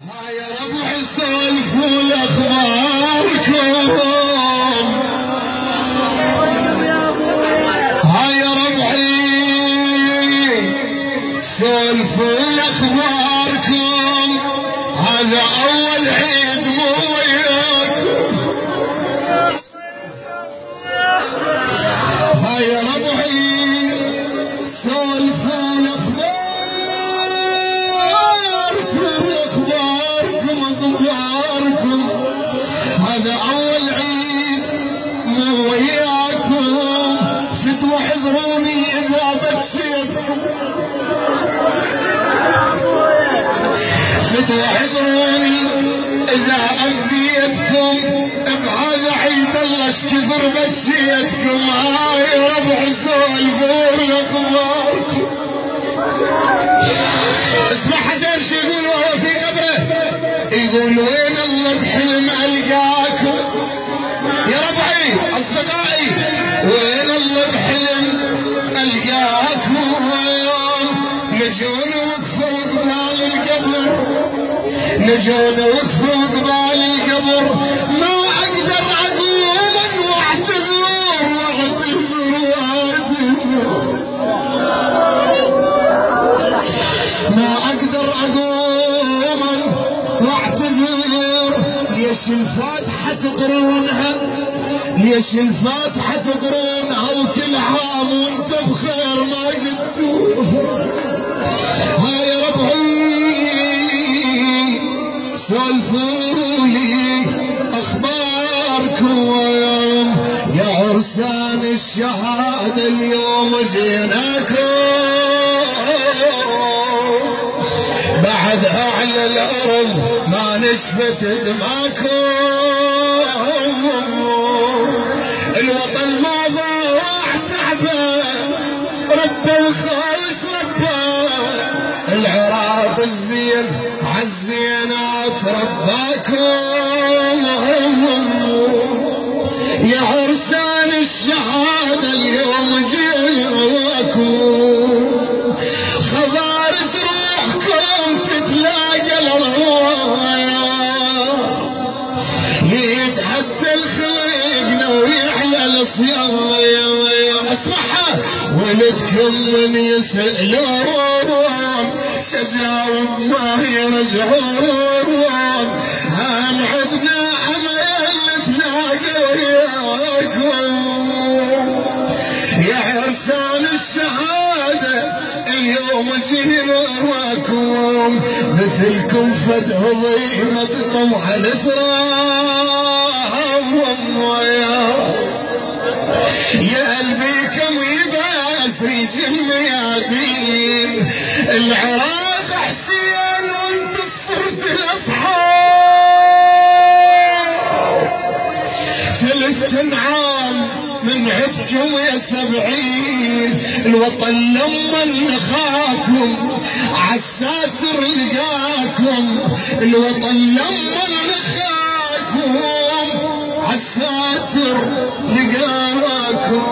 هاي ربع سولفوا اخباركم، هاي ربعي سولفوا اخباركم، هذا اول عيد مو وياكم. هاي ربعي سولفوا اخباركم، هذا اول عيد مو وياكم. فتوى اعذروني اذا بكيتكم، فتوى اعذروني اذا اذيتكم، بهذا عيد الله اش كثر بكيتكم. هاي ربع سولفوا اخباركم. اسمع حسين شو يقول وهو في قبره، يقول وين الله بحلم القاكم يا ربعي اصدقائي، وين الله بحلم القاكم. نجون وقفوا قبال القبر، نجون وقفوا قبال القبر، ما اقدر اقوم واعتذر واعتذر واعتذر، ما اقدر اقوم واعتذر. ليش الفاتحة تقرونها، ليش الفاتحة تقرونها وكل عام وانت بخير ما قلتوها. هاي ربعي سولفوا لي اخباركم، يا عرسان الشهادة اليوم جيناكم، بعدها على الارض ما نشفت دماكم. الوطن ما ضاع تعبه، ربه وخايس ربه، العراق الزين عالزينات رباكم. يا عرسان الشهادة اليوم جيناكم، خضارج روحكم تتلاقى الرواية، يتحدى الخلقنا ويعلى الصيام. اسمعها ولدكم من يسألون شجاوب ما يرجعون، هم عدنا امل نتلاقى وياكم. يا عرسان الشهادة اليوم جيناكم، مثلكم فد هضيمة طمع نتراهم ويا. يا قلبي كم يباس ريج الميادين، العراق حسين وانت صرت الاصحاب. 3 عام من عدكم يا 70، الوطن لما نخاكم عالساتر لقاكم، الوطن لما نخاكم عالساتر لقاكم.